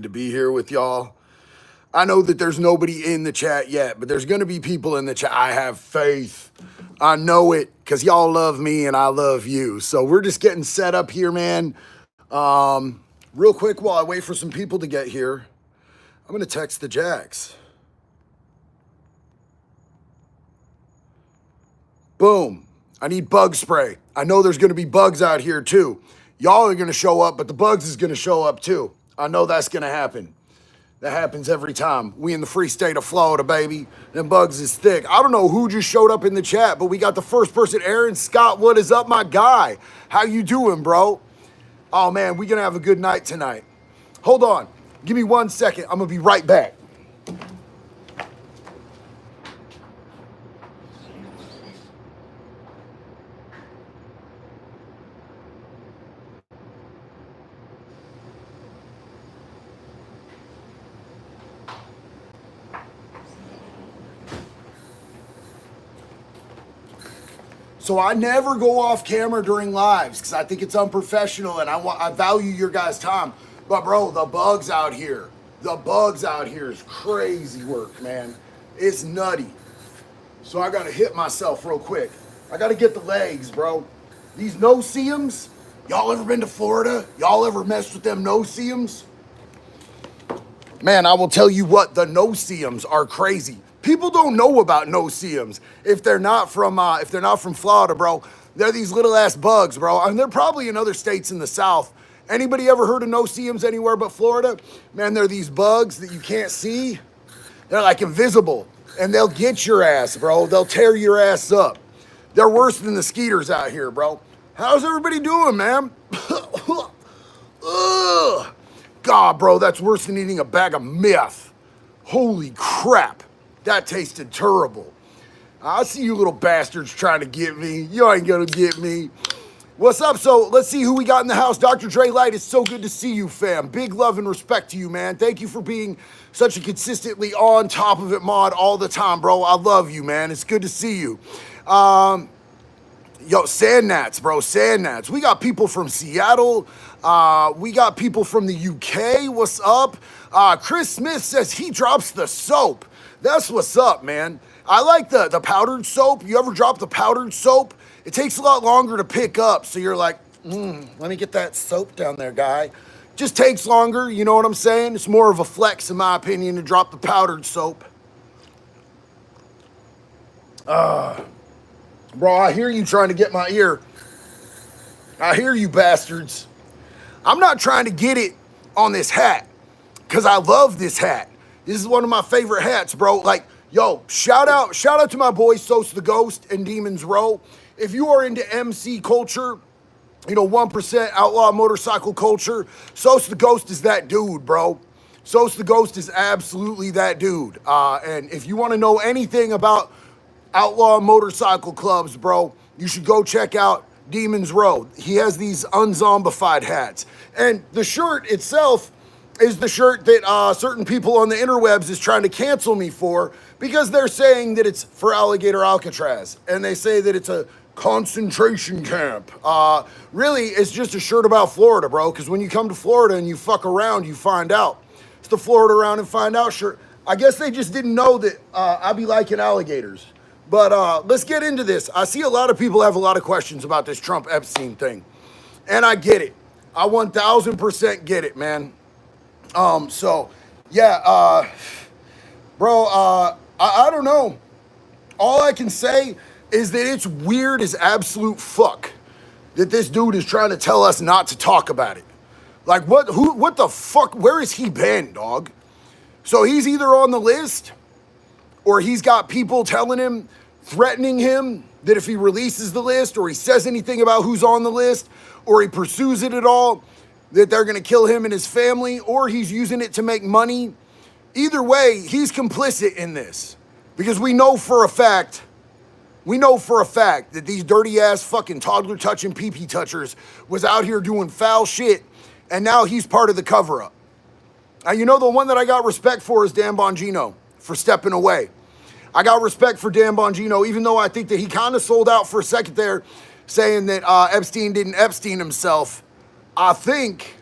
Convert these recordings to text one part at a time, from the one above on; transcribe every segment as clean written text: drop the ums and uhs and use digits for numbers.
to be here with y'all. I know that there's nobody in the chat yet, but there's going to be people in the chat. I have faith. I know it because y'all love me and I love you. So we're just getting set up here, man. Real quick while I wait for some people to get here, I'm going to text the Jacks. Boom. I need bug spray. I know there's going to be bugs out here too. Y'all are going to show up, but the bugs is going to show up too. I know that's going to happen. That happens every time. We in the free state of Florida, baby. Them bugs is thick. I don't know who just showed up in the chat, but we got the first person, Aaron Scott. What is up, my guy? How you doing, bro? Oh, man, we going to have a good night tonight. Hold on. Give me 1 second. I'm going to be right back. So I never go off camera during lives because I think it's unprofessional and I value your guys' time. But bro, the bugs out here is crazy work, man. It's nutty. So I gotta hit myself real quick. I gotta get the legs, bro. These no-see-ums, y'all ever been to Florida? Y'all ever messed with them no-see-ums? Man, I will tell you what, the no-see-ums are crazy. People don't know about no-see-ums if they're not from Florida, bro. They're these little ass bugs, bro. I mean, they're probably in other states in the South. Anybody ever heard of no-see-ums anywhere but Florida? Man, they're these bugs that you can't see. They're like invisible, and they'll get your ass, bro. They'll tear your ass up. They're worse than the skeeters out here, bro. How's everybody doing, man? Ugh. God, bro, that's worse than eating a bag of meth. Holy crap. That tasted terrible. I see you little bastards trying to get me. You ain't gonna get me. What's up? So let's see who we got in the house. Dr. Dre Light, it's so good to see you, fam. Big love and respect to you, man. Thank you for being such a consistently on top of it mod all the time, bro. I love you, man. It's good to see you. Yo, Sandnats, bro, Sandnats. We got people from Seattle. We got people from the UK. What's up? Chris Smith says he drops the soap. That's what's up, man. I like the powdered soap. You ever drop the powdered soap? It takes a lot longer to pick up. So you're like, let me get that soap down there, guy. Just takes longer, you know what I'm saying? It's more of a flex, in my opinion, to drop the powdered soap. Bro, I hear you trying to get my ear. I hear you bastards. I'm not trying to get it on this hat because I love this hat. This is one of my favorite hats, bro. Like, yo, shout out to my boys Sos the Ghost and Demons Row. If you are into MC culture, you know, 1% outlaw motorcycle culture, Sos the Ghost is that dude, bro. Sos the Ghost is absolutely that dude. And if you want to know anything about outlaw motorcycle clubs, bro, you should go check out Demons Row. He has these unzombified hats. And the shirt itself is the shirt that certain people on the interwebs is trying to cancel me for because they're saying that it's for Alligator Alcatraz. And they say that it's a concentration camp. Really, it's just a shirt about Florida, bro, because when you come to Florida and you fuck around, you find out. It's the Florida around and find out shirt. I guess they just didn't know that I be liking alligators. But let's get into this. I see a lot of people have a lot of questions about this Trump Epstein thing. And I get it. I 1000% get it, man. So, yeah, bro, I don't know. All I can say is that it's weird as absolute fuck that this dude is trying to tell us not to talk about it. Like, what the fuck, where has he been, dog? So he's either on the list or he's got people telling him, threatening him that if he releases the list or he says anything about who's on the list or he pursues it at all, that they're going to kill him and his family, or he's using it to make money. Either way, he's complicit in this because we know for a fact that these dirty ass fucking toddler touching pee-pee touchers was out here doing foul shit, and now he's part of the cover-up. And you know the one that I got respect for is Dan Bongino for stepping away. I got respect for Dan Bongino, even though I think that he kind of sold out for a second there, saying that Epstein didn't Epstein himself. I think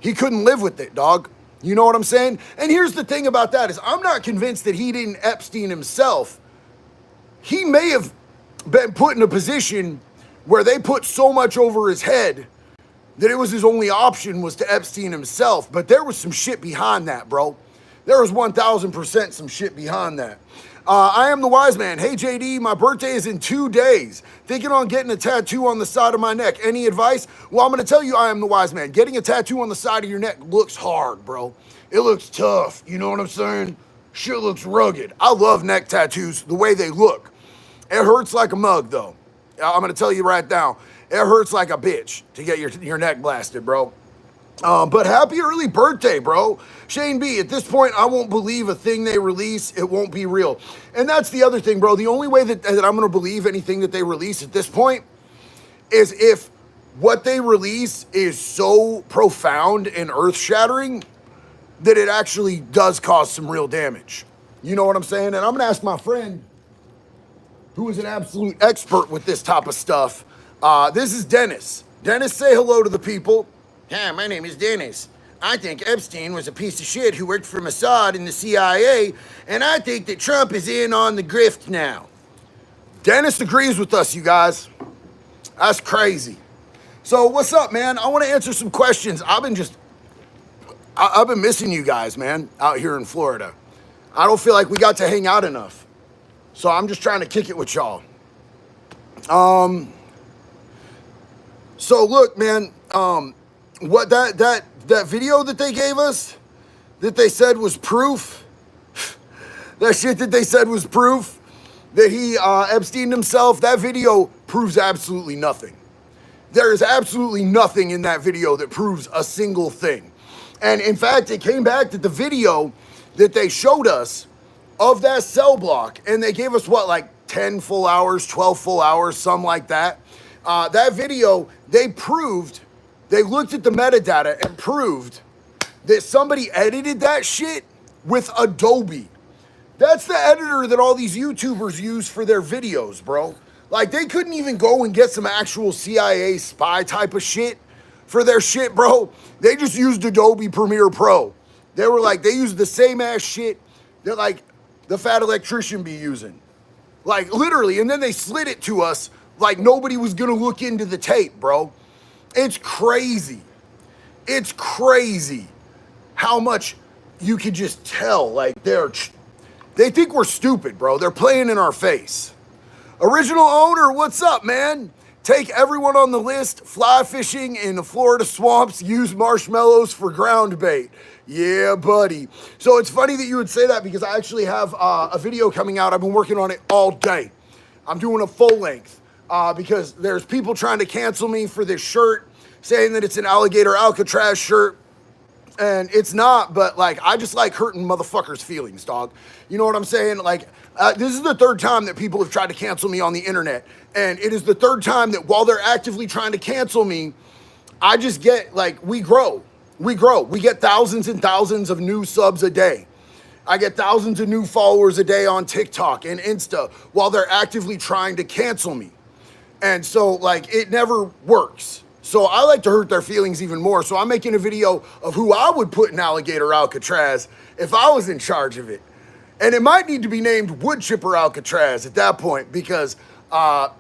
he couldn't live with it, dog. You know what I'm saying? And here's the thing about that is I'm not convinced that he didn't Epstein himself. He may have been put in a position where they put so much over his head that it was his only option was to Epstein himself. But there was some shit behind that, bro. There was 1,000% some shit behind that. I am the wise man. Hey, JD, my birthday is in 2 days. Thinking on getting a tattoo on the side of my neck. Any advice? Well, I'm going to tell you I am the wise man. Getting a tattoo on the side of your neck looks hard, bro. It looks tough. You know what I'm saying? Shit looks rugged. I love neck tattoos the way they look. It hurts like a mug, though. I'm going to tell you right now. It hurts like a bitch to get your neck blasted, bro. But happy early birthday, bro. Shane B, at this point, I won't believe a thing they release. It won't be real. And that's the other thing, bro. The only way that I'm going to believe anything that they release at this point is if what they release is so profound and earth-shattering that it actually does cause some real damage. You know what I'm saying? And I'm going to ask my friend, who is an absolute expert with this type of stuff. This is Dennis. Dennis, say hello to the people. Hi, my name is Dennis. I think Epstein was a piece of shit who worked for Mossad and the CIA, and I think that Trump is in on the grift now. Dennis agrees with us, you guys. That's crazy. So what's up, man? I want to answer some questions. I've been missing you guys, man, out here in Florida. I don't feel like we got to hang out enough. So I'm just trying to kick it with y'all. So look, man, what that video that they gave us, that they said was proof, that shit that they said was proof that he Epstein himself, that video proves absolutely nothing. There is absolutely nothing in that video that proves a single thing. And in fact, it came back that the video that they showed us of that cell block, and they gave us what, like 10 full hours, 12 full hours, something like that. That video, they looked at the metadata and proved that somebody edited that shit with Adobe. That's the editor that all these YouTubers use for their videos, bro. Like, they couldn't even go and get some actual CIA spy type of shit for their shit, bro. They just used Adobe Premiere Pro. They used the same ass shit that, like, the fat electrician be using. Like, literally, and then they slid it to us like nobody was gonna look into the tape, bro. It's crazy. It's crazy how much you could just tell. Like, they think we're stupid, bro. They're playing in our face. Original owner, what's up, man? Take everyone on the list. Fly fishing in the Florida swamps. Use marshmallows for ground bait. Yeah, buddy. So it's funny that you would say that because I actually have a video coming out. I've been working on it all day. I'm doing a full length because there's people trying to cancel me for this shirt, saying that it's an alligator Alcatraz shirt. And it's not, but like, I just like hurting motherfuckers' feelings, dog. You know what I'm saying? Like, this is the third time that people have tried to cancel me on the internet. And it is the third time that while they're actively trying to cancel me, I just get, like, we grow. We grow. We get thousands and thousands of new subs a day. I get thousands of new followers a day on TikTok and Insta while they're actively trying to cancel me. And so, like, it never works. So I like to hurt their feelings even more. So I'm making a video of who I would put in alligator Alcatraz if I was in charge of it. And it might need to be named wood chipper Alcatraz at that point because I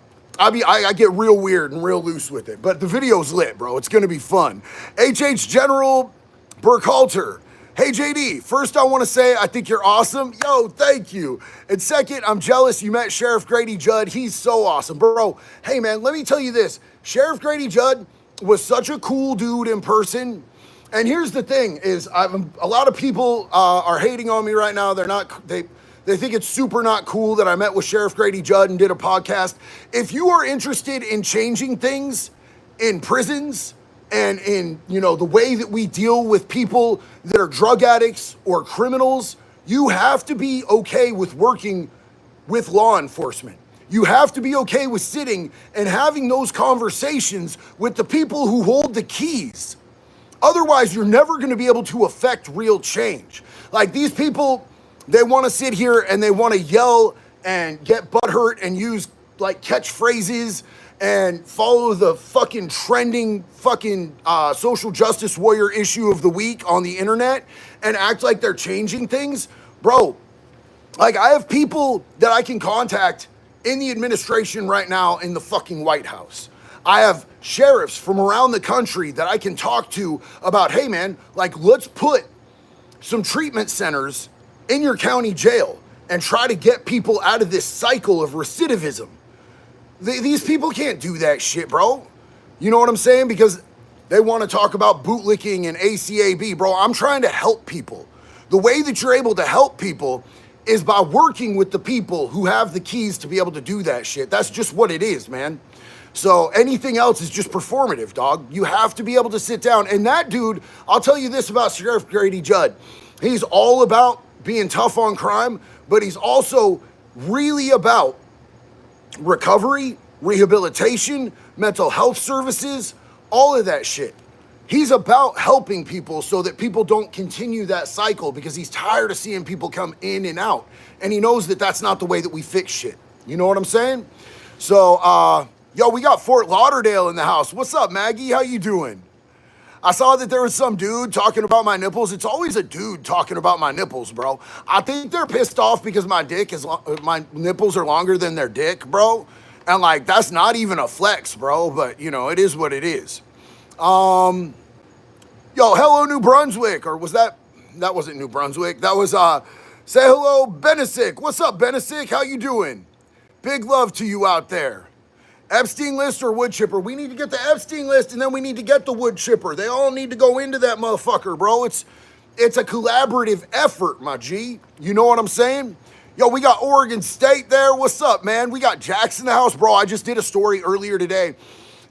get real weird and real loose with it. But the video's lit, bro. It's going to be fun. HH General Burkhalter. Hey, JD, first I want to say I think you're awesome. Yo, thank you. And second, I'm jealous you met Sheriff Grady Judd. He's so awesome. Bro, hey, man, let me tell you this. Sheriff Grady Judd was such a cool dude in person. And here's the thing is a lot of people are hating on me right now. They think it's super not cool that I met with Sheriff Grady Judd and did a podcast. If you are interested in changing things in prisons and in, you know, the way that we deal with people that are drug addicts or criminals, you have to be okay with working with law enforcement. You have to be okay with sitting and having those conversations with the people who hold the keys. Otherwise, you're never going to be able to affect real change. Like, these people, they want to sit here and they want to yell and get butthurt and use like catchphrases and follow the fucking trending fucking social justice warrior issue of the week on the internet and act like they're changing things, bro. Like, I have people that I can contact in the administration right now in the fucking White House. I have sheriffs from around the country that I can talk to about, hey man, like, let's put some treatment centers in your county jail and try to get people out of this cycle of recidivism. These people can't do that shit, bro. You know what I'm saying? Because they want to talk about bootlicking and ACAB, bro. I'm trying to help people. The way that you're able to help people is by working with the people who have the keys to be able to do that shit. That's just what it is, man. So anything else is just performative, dog. You have to be able to sit down. And that dude, I'll tell you this about Sheriff Grady Judd. He's all about being tough on crime, but he's also really about recovery, rehabilitation, mental health services, all of that shit. He's about helping people so that people don't continue that cycle, because he's tired of seeing people come in and out. And he knows that that's not the way that we fix shit. You know what I'm saying? So, yo, we got Fort Lauderdale in the house. What's up, Maggie? How you doing? I saw that there was some dude talking about my nipples. It's always a dude talking about my nipples, bro. I think they're pissed off because my nipples are longer than their dick, bro. And like, that's not even a flex, bro. But you know, it is what it is. Yo, hello, New Brunswick. Or was that wasn't New Brunswick. That was, say hello, Benesick. What's up, Benesick? How you doing? Big love to you out there. Epstein list or wood chipper? We need to get the Epstein list, and then we need to get the wood chipper. They all need to go into that motherfucker, bro. It's a collaborative effort, my G. You know what I'm saying? Yo, we got Oregon State there. What's up, man? We got Jax in the house, bro. I just did a story earlier today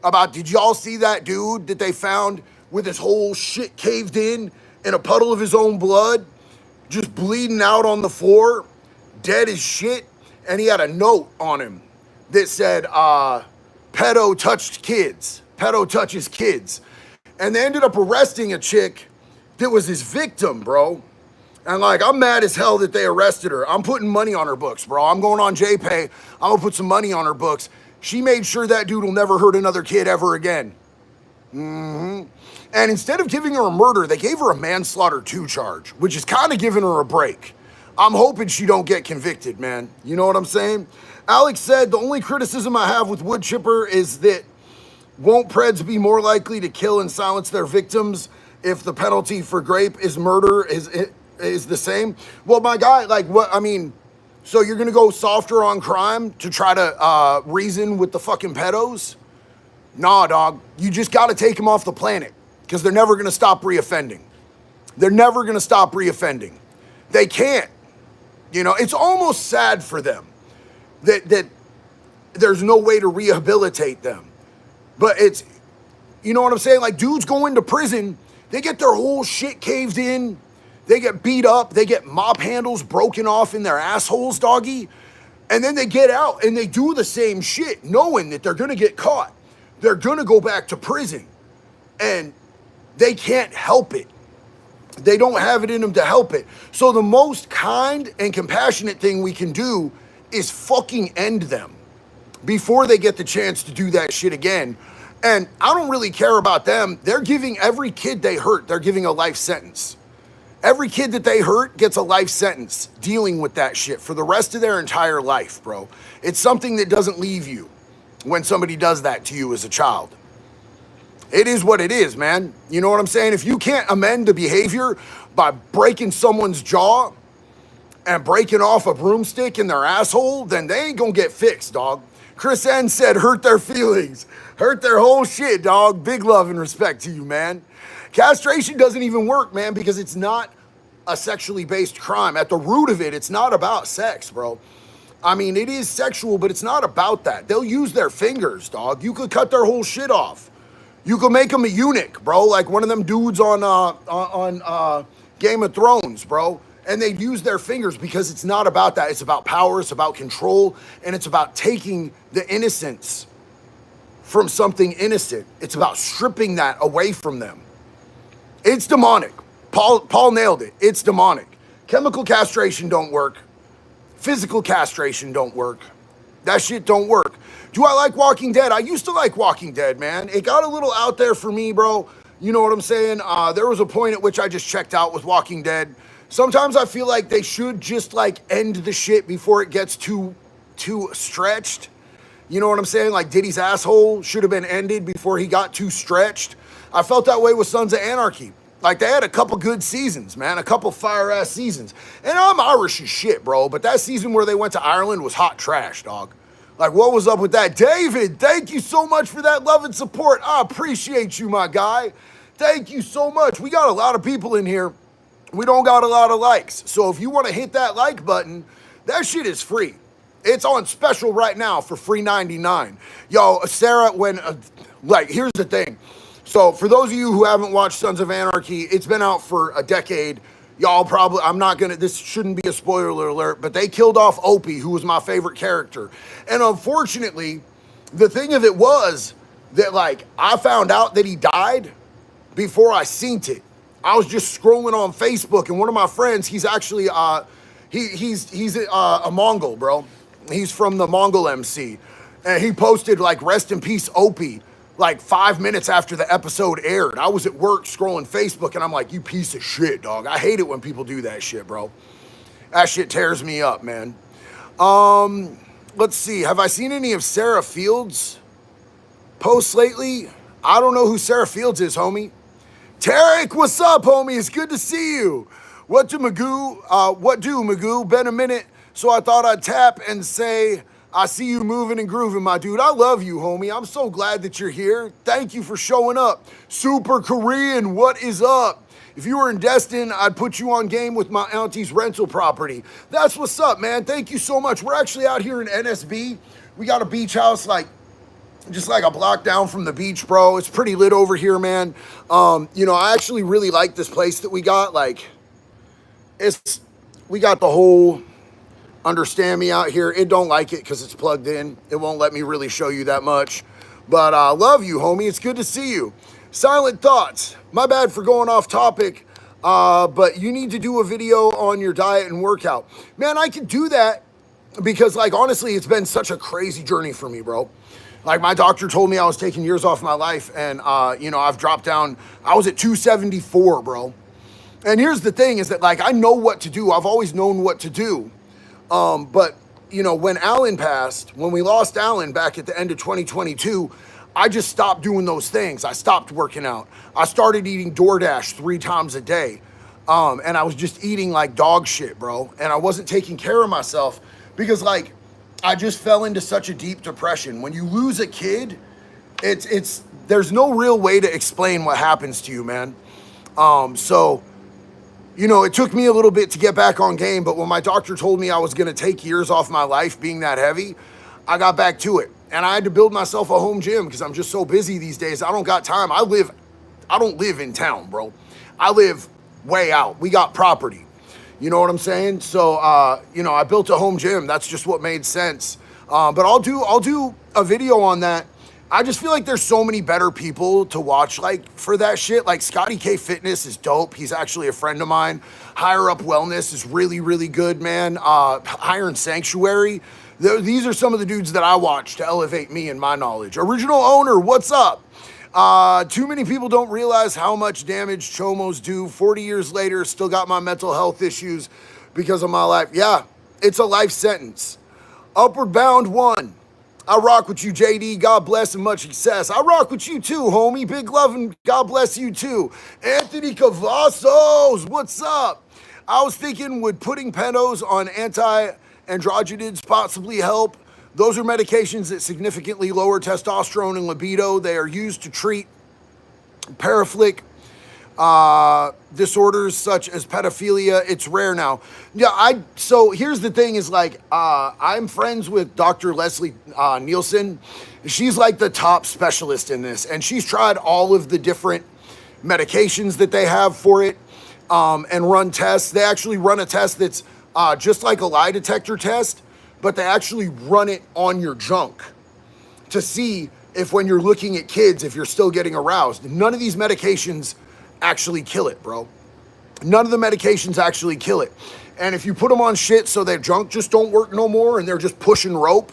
about, did y'all see that dude that they found with his whole shit caved in a puddle of his own blood, just bleeding out on the floor, dead as shit, and he had a note on him that said, pedo touched kids, pedo touches kids. And they ended up arresting a chick that was his victim, bro. And like, I'm mad as hell that they arrested her. I'm putting money on her books, bro. I'm going on JPay. I'm gonna put some money on her books. She made sure that dude will never hurt another kid ever again. And instead of giving her a murder, they gave her a manslaughter 2 charge, which is kind of giving her a break. I'm hoping she don't get convicted, man. You know what I'm saying? Alex said, the only criticism I have with wood chipper is that won't Preds be more likely to kill and silence their victims if the penalty for grape is murder is the same? Well, my guy, like, what, I mean, so you're gonna go softer on crime to try to reason with the fucking pedos? Nah, dog. You just gotta take them off the planet, because they're never gonna stop reoffending. They're never gonna stop reoffending. They can't. You know, it's almost sad for them that there's no way to rehabilitate them. But it's, you know what I'm saying? Like, dudes go into prison, they get their whole shit caved in, they get beat up, they get mop handles broken off in their assholes, doggy, and then they get out and they do the same shit, knowing that they're gonna get caught. They're gonna go back to prison, and they can't help it. They don't have it in them to help it. So the most kind and compassionate thing we can do is fucking end them before they get the chance to do that shit again. And I don't really care about them. They're giving every kid they hurt, they're giving a life sentence. Every kid that they hurt gets a life sentence dealing with that shit for the rest of their entire life, bro. It's something that doesn't leave you when somebody does that to you as a child. It is what it is, man. You know what I'm saying? If you can't amend the behavior by breaking someone's jaw and breaking off a broomstick in their asshole, then they ain't gonna get fixed, dog. Chris N said, hurt their feelings. Hurt their whole shit, dog. Big love and respect to you, man. Castration doesn't even work, man, because it's not a sexually based crime. At the root of it, it's not about sex, bro. I mean, it is sexual, but it's not about that. They'll use their fingers, dog. You could cut their whole shit off. You could make them a eunuch, bro, like one of them dudes on Game of Thrones, bro. And they'd use their fingers, because it's not about that. It's about power, it's about control, and it's about taking the innocence from something innocent. It's about stripping that away from them. It's demonic. Paul nailed it. It's demonic. Chemical castration don't work. Physical castration don't work. That shit don't work. Do I like Walking Dead? I used to like Walking Dead, man. It got a little out there for me, bro. You know what I'm saying? There was a point at which I just checked out with Walking Dead. Sometimes I feel like they should just like end the shit before it gets too stretched. You know what I'm saying? Like Diddy's asshole should have been ended before he got too stretched. I felt that way with Sons of Anarchy. Like they had a couple good seasons, man, a couple fire-ass seasons. And I'm Irish as shit, bro, but that season where they went to Ireland was hot trash, dog. Like, what was up with that? David, thank you so much for that love and support. I appreciate you, my guy. Thank you so much. We got a lot of people in here. We don't got a lot of likes. So if you want to hit that like button, that shit is free. It's on special right now for free 99. Yo, Sarah, here's the thing. So for those of you who haven't watched Sons of Anarchy, it's been out for a decade. Y'all probably, this shouldn't be a spoiler alert, but they killed off Opie, who was my favorite character. And unfortunately, the thing of it was that, like, I found out that he died before I seen it. I was just scrolling on Facebook, and one of my friends, he's actually, he's a Mongol, bro. He's from the Mongol MC. And he posted, like, rest in peace, Opie, like 5 minutes after the episode aired. I was at work scrolling Facebook and I'm like, you piece of shit, dog. I hate it when people do that shit, bro. That shit tears me up, man. Let's see. Have I seen any of Sarah Fields' posts lately? I don't know who Sarah Fields is, homie. Tarek, what's up, homie? It's good to see you. What do, Magoo? Been a minute, so I thought I'd tap and say, I see you moving and grooving, my dude. I love you, homie. I'm so glad that you're here. Thank you for showing up. Super Korean, what is up? If you were in Destin, I'd put you on game with my auntie's rental property. That's what's up, man. Thank you so much. We're actually out here in NSB. We got a beach house just like a block down from the beach, bro. It's pretty lit over here, man. I actually really like this place that we got. We got the whole... Understand me out here. It don't like it because it's plugged in. It won't let me really show you that much. But I love you, homie. It's good to see you. Silent Thoughts. My bad for going off topic. But you need to do a video on your diet and workout. Man, I can do that because, honestly, it's been such a crazy journey for me, bro. Like, my doctor told me I was taking years off my life. And, I've dropped down. I was at 274, bro. And here's the thing is that, I know what to do. I've always known what to do. But when Alan passed, when we lost Alan back at the end of 2022, I just stopped doing those things. I stopped working out. I started eating DoorDash 3 times a day. And I was just eating like dog shit, bro. And I wasn't taking care of myself because I just fell into such a deep depression. When you lose a kid, there's no real way to explain what happens to you, man. It took me a little bit to get back on game, but when my doctor told me I was going to take years off my life being that heavy, I got back to it. And I had to build myself a home gym because I'm just so busy these days. I don't got time. I don't live in town, bro. I live way out. We got property. You know what I'm saying? So, I built a home gym. That's just what made sense. But I'll do a video on that. I just feel like there's so many better people to watch for that shit. Scotty K Fitness is dope. He's actually a friend of mine. Higher Up Wellness is really, really good, man. Iron Sanctuary. These are some of the dudes that I watch to elevate me and my knowledge. Original Owner, what's up? Too many people don't realize how much damage chomos do. 40 years later, still got my mental health issues because of my life. Yeah, it's a life sentence. Upward Bound 1. I rock with you, JD. God bless and much success. I rock with you too, homie. Big love and God bless you too. Anthony Cavazos, what's up? I was thinking, would putting penos on anti-androgenics possibly help? Those are medications that significantly lower testosterone and libido. They are used to treat paraphilic disorders such as pedophilia. It's rare now. Yeah, so here's the thing is I'm friends with Dr. Leslie Nielsen. She's the top specialist in this, and she's tried all of the different medications that they have for it and run tests. They actually run a test that's just like a lie detector test, but they actually run it on your junk to see if when you're looking at kids, if you're still getting aroused. None of these medications actually kill it, bro. None of the medications actually kill it. And if you put them on shit so their junk just don't work no more and they're just pushing rope,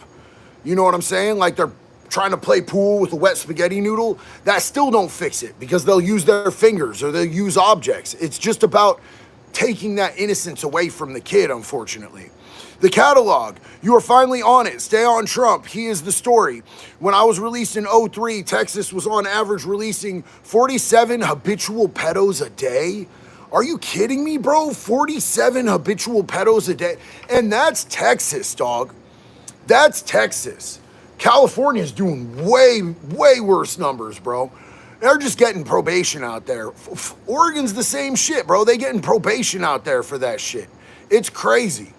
You know what I'm saying? Like they're trying to play pool with a wet spaghetti noodle. That still don't fix it because they'll use their fingers or they'll use objects. It's just about taking that innocence away from the kid, unfortunately. The catalog, you are finally on it. Stay on Trump. He is the story. When I was released in '03, Texas was on average releasing 47 habitual pedos a day. Are you kidding me, bro? 47 habitual pedos a day. And that's Texas, dog. That's Texas. California's doing way, way worse numbers, bro. They're just getting probation out there. Oregon's the same shit, bro. They getting probation out there for that shit. It's crazy.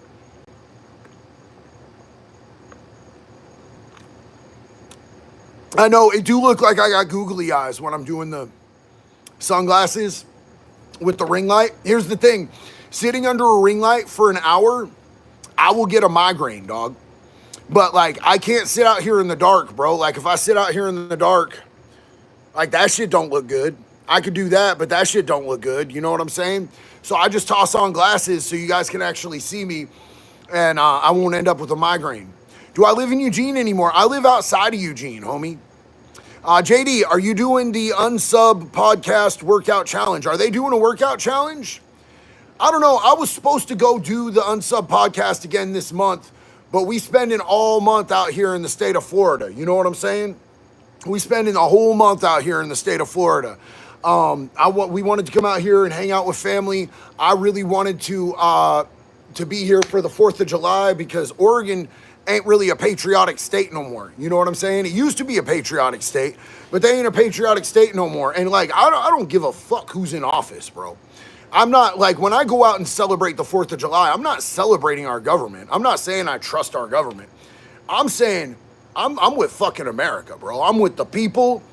I know, it do look like I got googly eyes when I'm doing the sunglasses with the ring light. Here's the thing. Sitting under a ring light for an hour, I will get a migraine, dog. But, like, I can't sit out here in the dark, bro. Like, if I sit out here in the dark, like, that shit don't look good. I could do that, but that shit don't look good. You know what I'm saying? So I just toss on glasses so you guys can actually see me, and I won't end up with a migraine. Do I live in Eugene anymore? I live outside of Eugene, homie. JD, are you doing the Unsub podcast workout challenge? Are they doing a workout challenge? I don't know. I was supposed to go do the Unsub podcast again this month, but we spending all month out here in the state of Florida. You know what I'm saying? We spending a whole month out here in the state of Florida. We wanted to come out here and hang out with family. I really wanted to be here for the 4th of July because Oregon ain't really a patriotic state no more. You know what I'm saying? It used to be a patriotic state, but they ain't a patriotic state no more. And like, I don't give a fuck who's in office, bro. I'm not, like, when I go out and celebrate the 4th of July, I'm not celebrating our government. I'm not saying I trust our government. I'm saying I'm with fucking America, bro. I'm with the people.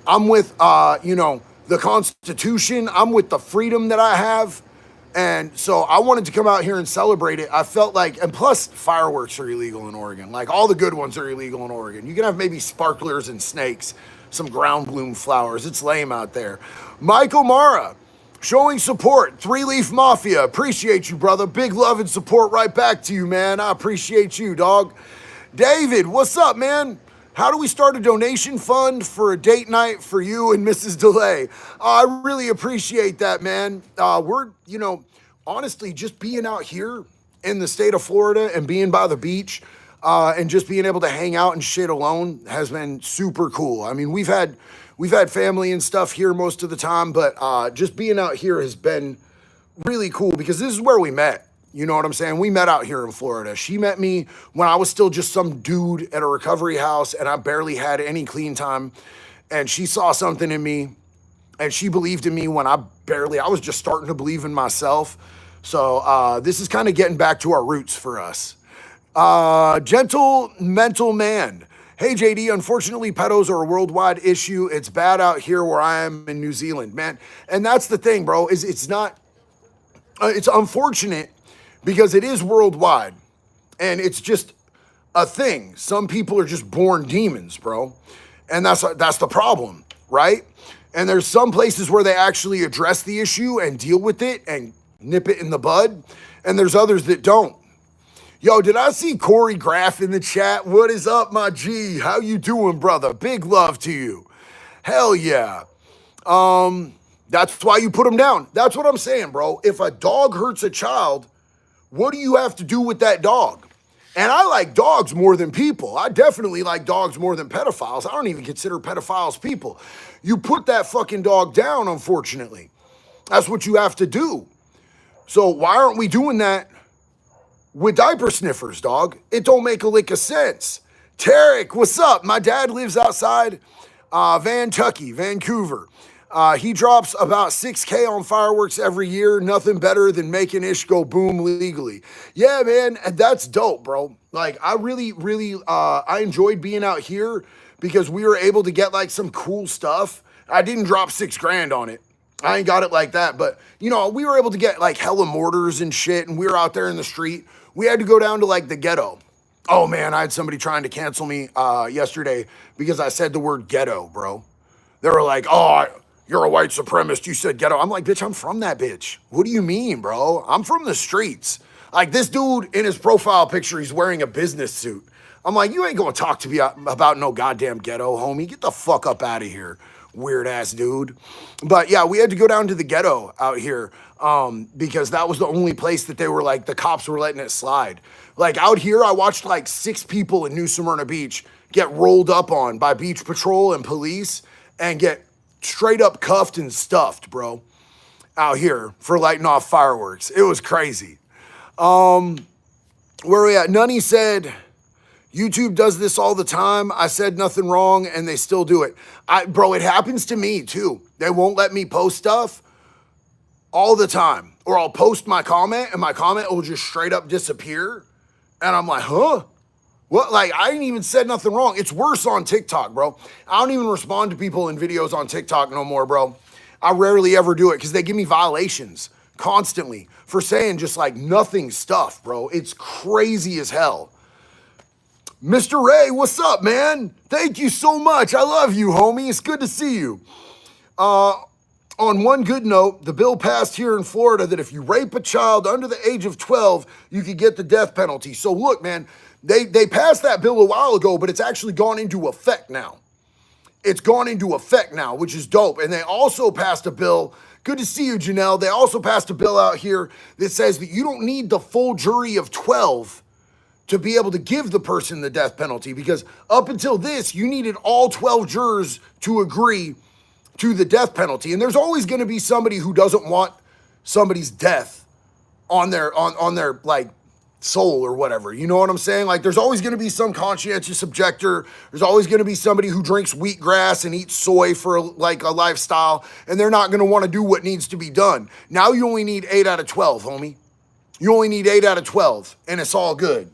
I'm with, the Constitution. I'm with the freedom that I have. And so I wanted to come out here and celebrate it. I felt like, and plus fireworks are illegal in Oregon. Like all the good ones are illegal in Oregon. You can have maybe sparklers and snakes, some ground bloom flowers. It's lame out there. Michael Mara, showing support. 3-Leaf Mafia, appreciate you, brother. Big love and support right back to you, man. I appreciate you, dog. David, what's up, man? How do we start a donation fund for a date night for you and Mrs. DeLay? I really appreciate that, man. We're, honestly, just being out here in the state of Florida and being by the beach and just being able to hang out and shit alone has been super cool. I mean, we've had family and stuff here most of the time, but just being out here has been really cool because this is where we met. You know what I'm saying? We met out here in Florida. She met me when I was still just some dude at a recovery house and I barely had any clean time. And she saw something in me and she believed in me when I was just starting to believe in myself. So this is kind of getting back to our roots for us. Gentle Mental Man. Hey, JD, unfortunately, pedos are a worldwide issue. It's bad out here where I am in New Zealand, man. And that's the thing, bro, is it's unfortunate because it is worldwide and it's just a thing. Some people are just born demons, bro. And that's the problem, right? And there's some places where they actually address the issue and deal with it and nip it in the bud. And there's others that don't. Yo, did I see Corey Graff in the chat? What is up, my G? How you doing, brother? Big love to you. Hell yeah. That's why you put them down. That's what I'm saying, bro. If a dog hurts a child, what do you have to do with that dog? And I like dogs more than people. I definitely like dogs more than pedophiles. I don't even consider pedophiles people. You put that fucking dog down, unfortunately. That's what you have to do. So why aren't we doing that with diaper sniffers, dog? It don't make a lick of sense. Tarek, what's up? My dad lives outside Vancouver. He drops about $6K on fireworks every year. Nothing better than making ish go boom legally. Yeah, man, and that's dope, bro. Like, I really, I enjoyed being out here because we were able to get like some cool stuff. I didn't drop $6,000 on it. I ain't got it like that, but we were able to get like hella mortars and shit, and we were out there in the street. We had to go down to like the ghetto. Oh man, I had somebody trying to cancel me yesterday because I said the word ghetto, bro. They were like, oh, you're a white supremacist. You said ghetto. I'm like, bitch, I'm from that bitch. What do you mean, bro? I'm from the streets. Like this dude in his profile picture, he's wearing a business suit. I'm like, you ain't gonna talk to me about no goddamn ghetto, homie. Get the fuck up out of here, weird ass dude. But yeah, we had to go down to the ghetto out here because that was the only place that they were like, the cops were letting it slide. Like out here, I watched like 6 people in New Smyrna Beach get rolled up on by beach patrol and police and get straight up cuffed and stuffed, bro, out here for lighting off fireworks. It was crazy. Where are we at? Nunny said, YouTube does this all the time. I said nothing wrong and they still do it. Bro, it happens to me too. They won't let me post stuff all the time. Or I'll post my comment and my comment will just straight up disappear. And I'm like, huh? What? Like, I ain't even said nothing wrong. It's worse on TikTok, bro. I don't even respond to people in videos on TikTok no more, bro. I rarely ever do it because they give me violations constantly for saying just like nothing stuff, bro. It's crazy as hell. Mr. Ray, what's up, man? Thank you so much. I love you, homie. It's good to see you. On one good note, the bill passed here in Florida that if you rape a child under the age of 12, you could get the death penalty. So look, man, they passed that bill a while ago, but it's actually gone into effect now. It's gone into effect now, which is dope. And they also passed a bill. Good to see you, Janelle. They also passed a bill out here that says that you don't need the full jury of 12 to be able to give the person the death penalty, because up until this, you needed all 12 jurors to agree to the death penalty. And there's always going to be somebody who doesn't want somebody's death on their like soul or whatever. You know what I'm saying? Like there's always going to be some conscientious objector. There's always going to be somebody who drinks wheatgrass and eats soy for like a lifestyle, and they're not going to want to do what needs to be done. Now you only need 8 out of 12, homie. You only need 8 out of 12, and it's all good.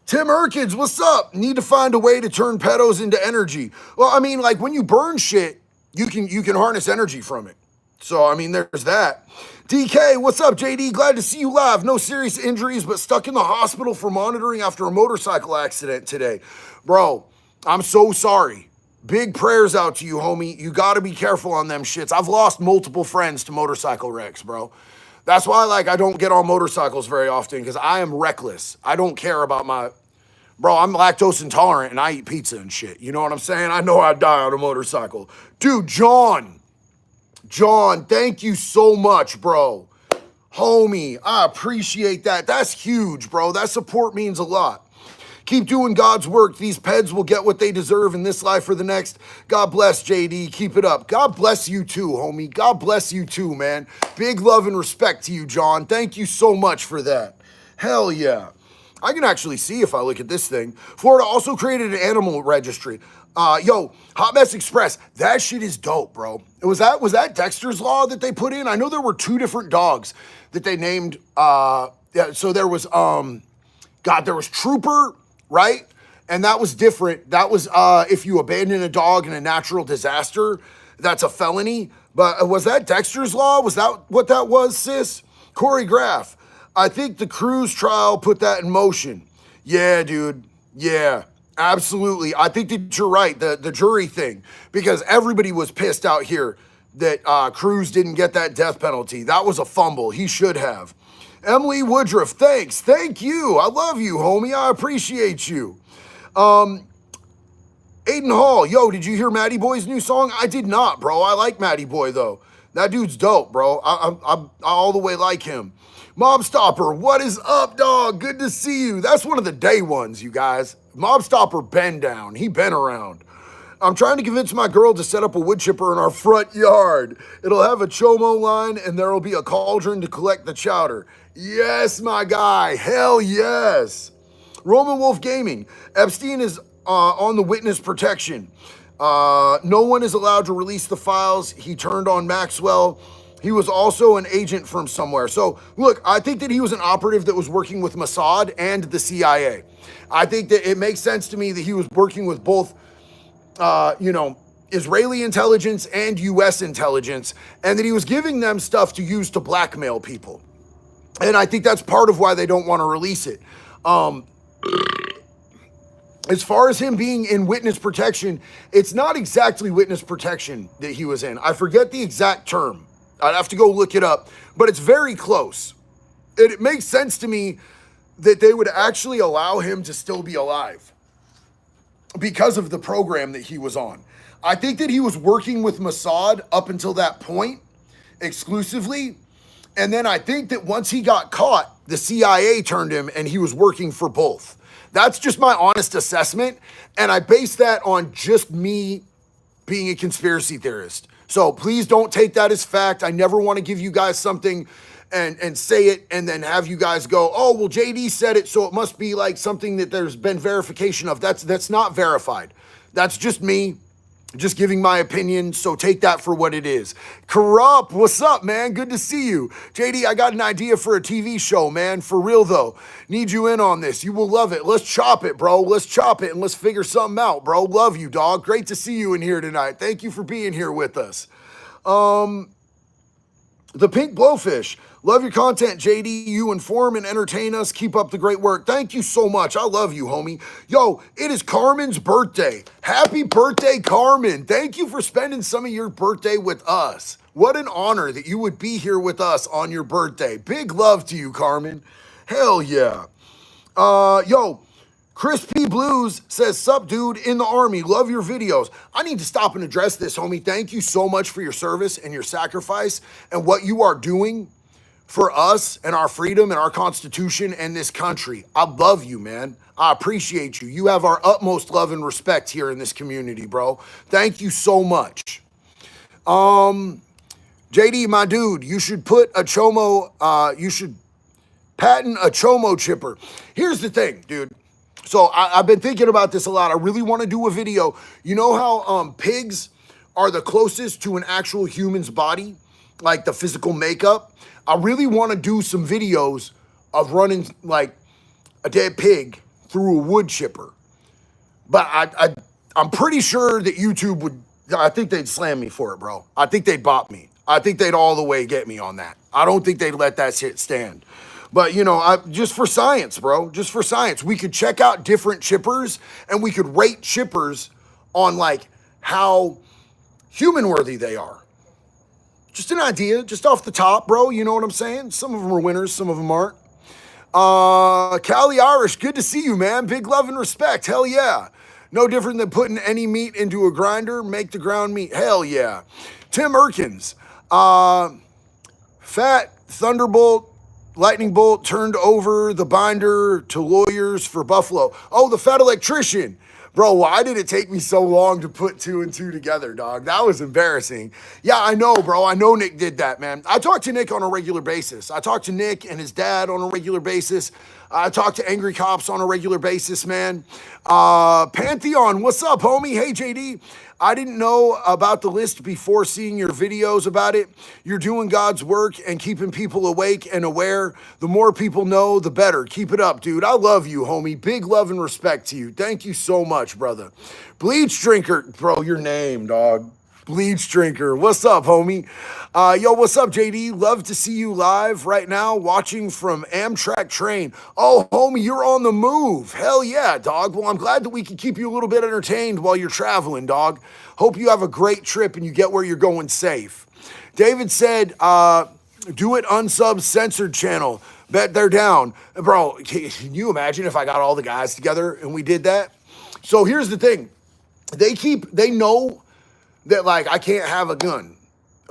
Tim Erkins, what's up? Need to find a way to turn pedos into energy. Well, I mean, like when you burn shit, you can harness energy from it. So, I mean, there's that. DK, what's up, JD? Glad to see you live. No serious injuries, but stuck in the hospital for monitoring after a motorcycle accident today. Bro, I'm so sorry. Big prayers out to you, homie. You got to be careful on them shits. I've lost multiple friends to motorcycle wrecks, bro. That's why, like, I don't get on motorcycles very often, because I am reckless. I don't care about my... Bro, I'm lactose intolerant, and I eat pizza and shit. You know what I'm saying? I know I'd die on a motorcycle. Dude, John, thank you so much, bro. Homie, I appreciate that. That's huge, bro. That support means a lot. Keep doing God's work. These peds will get what they deserve in this life or the next. God bless, JD. Keep it up. God bless you too, homie. God bless you too, man. Big love and respect to you, John. Thank you so much for that. Hell yeah. I can actually see if I look at this thing. Florida also created an animal registry. Hot Mess Express. That shit is dope, bro. Was that Dexter's Law that they put in? I know there were 2 different dogs that they named. So there was, there was Trooper, right? And that was different. That was if you abandon a dog in a natural disaster, that's a felony. But was that Dexter's Law? Was that what that was, sis? Corey Graff. I think the Cruz trial put that in motion. Yeah, dude. Yeah, absolutely. I think that you're right, the jury thing, because everybody was pissed out here that Cruz didn't get that death penalty. That was a fumble. He should have. Emily Woodruff, thanks. Thank you. I love you, homie. I appreciate you. Aiden Hall, yo, did you hear Matty Boy's new song? I did not, bro. I like Matty Boy, though. That dude's dope, bro. I all the way like him. Mob Stopper, what is up, dog? Good to see you. That's one of the day ones, you guys. Mob Stopper been down. He been around. I'm trying to convince my girl to set up a wood chipper in our front yard. It'll have a chomo line, and there'll be a cauldron to collect the chowder. Yes, my guy. Hell yes. Roman Wolf Gaming. Epstein is on the witness protection. No one is allowed to release the files. He turned on Maxwell. He was also an agent from somewhere. So, look, I think that he was an operative that was working with Mossad and the CIA. I think that it makes sense to me that he was working with both, Israeli intelligence and U.S. intelligence, and that he was giving them stuff to use to blackmail people. And I think that's part of why they don't want to release it. As far as him being in witness protection, it's not exactly witness protection that he was in. I forget the exact term. I'd have to go look it up, but it's very close. It makes sense to me that they would actually allow him to still be alive because of the program that he was on. I think that he was working with Mossad up until that point exclusively. And then I think that once he got caught, the CIA turned him and he was working for both. That's just my honest assessment. And I base that on just me being a conspiracy theorist. So please don't take that as fact. I never want to give you guys something and say it and then have you guys go, oh, well, JD said it, so it must be like something that there's been verification of. That's not verified. That's just me just giving my opinion, so take that for what it is. Corrupt, what's up, man? Good to see you. JD, I got an idea for a TV show, man. For real, though. Need you in on this. You will love it. Let's chop it, bro. Let's chop it and let's figure something out, bro. Love you, dog. Great to see you in here tonight. Thank you for being here with us. The Pink Blowfish. Love your content, JD. You inform and entertain us. Keep up the great work. Thank you so much. I love you, homie. Yo, it is Carmen's birthday. Happy birthday, Carmen. Thank you for spending some of your birthday with us. What an honor that you would be here with us on your birthday. Big love to you, Carmen. Hell yeah. Yo, Crispy Blues says, sup, dude, in the army. Love your videos. I need to stop and address this, homie. Thank you so much for your service and your sacrifice and what you are doing for us and our freedom and our Constitution and this country. I love you, man. I appreciate you. You have our utmost love and respect here in this community, bro. Thank you so much. JD, my dude, you should put a Chomo, you should patent a Chomo chipper. Here's the thing, dude. So I've been thinking about this a lot. I really want to do a video. You know how pigs are the closest to an actual human's body, like the physical makeup? I really want to do some videos of running like a dead pig through a wood chipper. But I'm pretty sure that YouTube would, I think they'd slam me for it, bro. I think they'd bop me. I think they'd all the way get me on that. I don't think they'd let that shit stand. But, you know, just for science, bro, just for science. We could check out different chippers and we could rate chippers on like how human worthy they are. Just an idea, just off the top, bro. You know what I'm saying? Some of them are winners, some of them aren't. Cali Irish, good to see you, man. Big love and respect. Hell yeah. No different than putting any meat into a grinder, make the ground meat. Hell yeah. Tim Erkins, Fat Thunderbolt, Lightning Bolt turned over the binder to lawyers for Buffalo. Oh, the fat electrician. Bro, why did it take me so long to put 2 and 2 together, dog? That was embarrassing. Yeah, I know, bro. I know Nick did that, man. I talk to Nick on a regular basis. I talk to Nick and his dad on a regular basis. I talk to Angry Cops on a regular basis, man. Pantheon, what's up, homie? Hey, JD. I didn't know about the list before seeing your videos about it. You're doing God's work and keeping people awake and aware. The more people know, the better. Keep it up, dude. I love you, homie. Big love and respect to you. Thank you so much, brother. Bleach Drinker. Bro, your name, dog. Bleach Drinker. What's up, homie? Yo, what's up, JD? Love to see you live right now, watching from Amtrak train. Oh, homie, you're on the move. Hell yeah, dog. Well, I'm glad that we can keep you a little bit entertained while you're traveling, dog. Hope you have a great trip and you get where you're going safe. David said, do it unsub censored channel. Bet they're down. Bro, can you imagine if I got all the guys together and we did that? So here's the thing. They know that like I can't have a gun,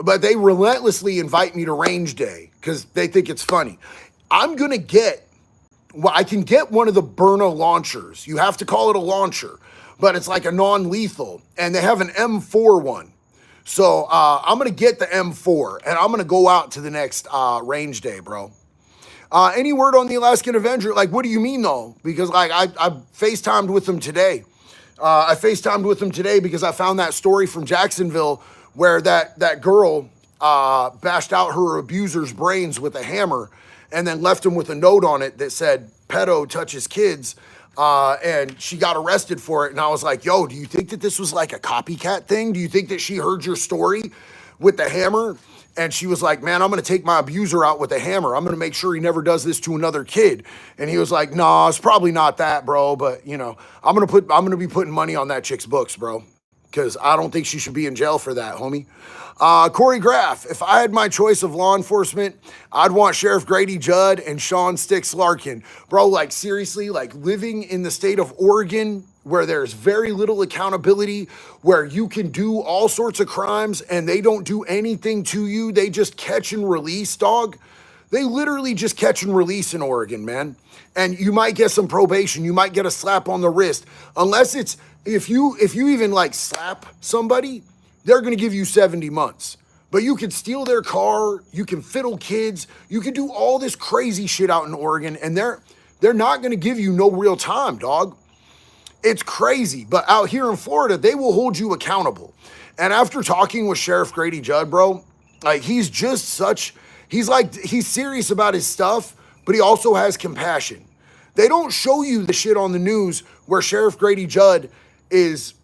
but they relentlessly invite me to range day because they think it's funny. I can get one of the Byrna launchers. You have to call it a launcher, but it's like a non-lethal, and they have an M4 one. So I'm gonna get the M4 and I'm gonna go out to the next range day, bro. Any word on the Alaskan Avenger? Like, what do you mean though? Because like I FaceTimed with them today. I FaceTimed with him today because I found that story from Jacksonville where that girl bashed out her abuser's brains with a hammer and then left him with a note on it that said, pedo touches kids, and she got arrested for it. And I was like, yo, do you think that this was like a copycat thing? Do you think that she heard your story with the hammer? And she was like, man, I'm going to take my abuser out with a hammer. I'm going to make sure he never does this to another kid. And he was like, nah, it's probably not that, bro. But, you know, I'm going to be putting money on that chick's books, bro. because I don't think she should be in jail for that, homie. Corey Graff, if I had my choice of law enforcement, I'd want Sheriff Grady Judd and Sean Sticks Larkin. Bro, like seriously, like living in the state of Oregon where there's very little accountability, where you can do all sorts of crimes and they don't do anything to you. They just catch and release, dog. They literally just catch and release in Oregon, man. And you might get some probation. You might get a slap on the wrist. Unless it's, if you even like slap somebody, they're going to give you 70 months. But you can steal their car, you can fiddle kids, you can do all this crazy shit out in Oregon, and they're not going to give you no real time, dog. It's crazy. But out here in Florida, they will hold you accountable. And after talking with Sheriff Grady Judd, bro, like he's serious about his stuff, but he also has compassion. They don't show you the shit on the news where Sheriff Grady Judd is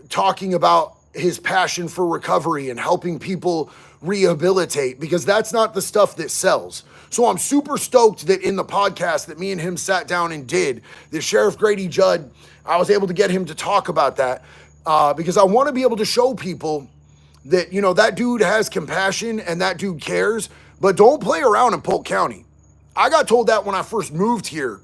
talking about his passion for recovery and helping people rehabilitate, because that's not the stuff that sells. So I'm super stoked that in the podcast that me and him sat down and did, that Sheriff Grady Judd, I was able to get him to talk about that because I want to be able to show people that, you know, that dude has compassion and that dude cares, but don't play around in Polk County. I got told that when I first moved here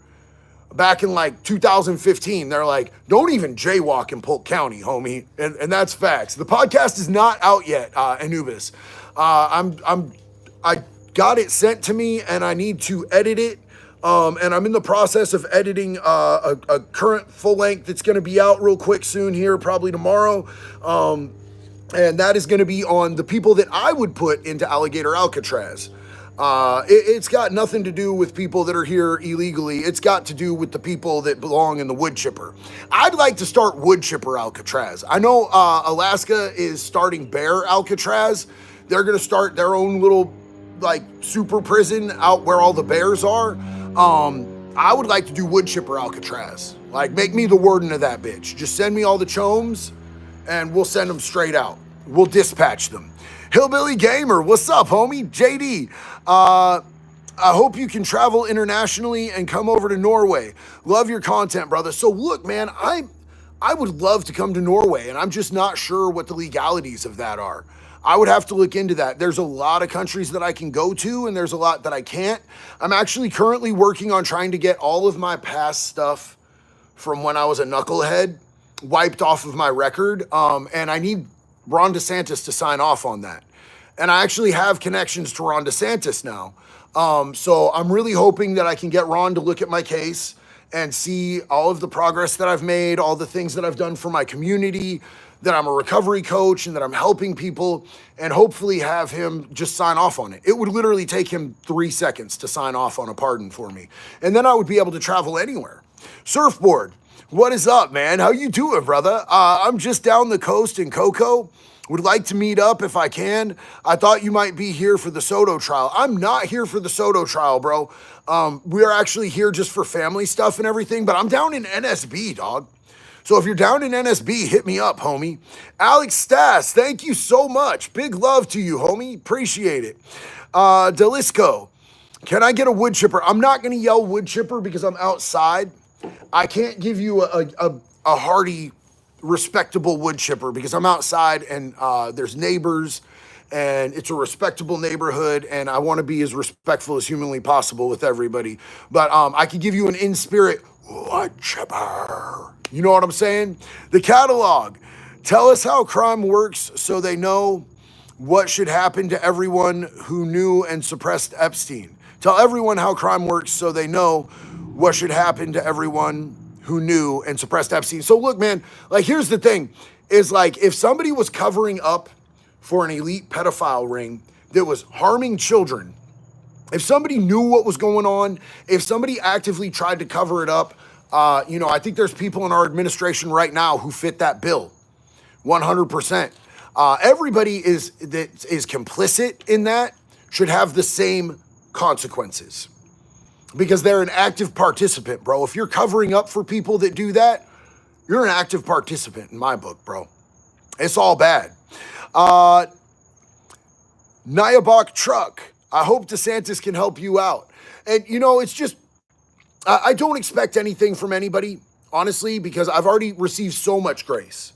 back in like 2015. They're like, don't even jaywalk in Polk County, homie. And that's facts. The podcast is not out yet, Anubis. I got it sent to me and I need to edit it. And I'm in the process of editing a current full length that's going to be out real quick soon here, probably tomorrow. And that is going to be on the people that I would put into Alligator Alcatraz. It's got nothing to do with people that are here illegally. It's got to do with the people that belong in the wood chipper. I'd like to start wood chipper Alcatraz. I know Alaska is starting bear Alcatraz. They're going to start their own little like super prison out where all the bears are. I would like to do wood chipper Alcatraz. Like, make me the warden of that bitch. Just send me all the chomes and we'll send them straight out. We'll dispatch them. Hillbilly Gamer, what's up, homie? JD, I hope you can travel internationally and come over to Norway. Love your content, brother. So look, man, I would love to come to Norway, and I'm just not sure what the legalities of that are. I would have to look into that. There's a lot of countries that I can go to, and there's a lot that I can't. I'm actually currently working on trying to get all of my past stuff from when I was a knucklehead wiped off of my record, and I need Ron DeSantis to sign off on that. And I actually have connections to Ron DeSantis now. So I'm really hoping that I can get Ron to look at my case and see all of the progress that I've made, all the things that I've done for my community, that I'm a recovery coach and that I'm helping people, and hopefully have him just sign off on it. It would literally take him 3 seconds to sign off on a pardon for me. And then I would be able to travel anywhere. Surfboard, what is up, man? How you doing, brother? I'm just down the coast in Cocoa. Would like to meet up if I can. I thought you might be here for the Soto trial. I'm not here for the Soto trial, bro. We're actually here just for family stuff and everything, but I'm down in NSB, dog. So if you're down in NSB, hit me up, homie. Alex Stass, thank you so much. Big love to you, homie. Appreciate it. Delisco, can I get a wood chipper? I'm not going to yell wood chipper because I'm outside. I can't give you a hearty, respectable wood chipper because I'm outside and there's neighbors and it's a respectable neighborhood and I want to be as respectful as humanly possible with everybody. But I could give you an in-spirit wood chipper. You know what I'm saying? The catalog. Tell us how crime works so they know what should happen to everyone who knew and suppressed Epstein. Tell everyone how crime works so they know what should happen to everyone who knew and suppressed Epstein. So look, man, like here's the thing, is like if somebody was covering up for an elite pedophile ring that was harming children, if somebody knew what was going on, if somebody actively tried to cover it up, I think there's people in our administration right now who fit that bill, 100%. Everybody that is complicit in that should have the same consequences. Because they're an active participant, bro. If you're covering up for people that do that, you're an active participant in my book, bro. It's all bad. Nyabok Truck, I hope DeSantis can help you out. And, it's just, I don't expect anything from anybody, honestly, because I've already received so much grace.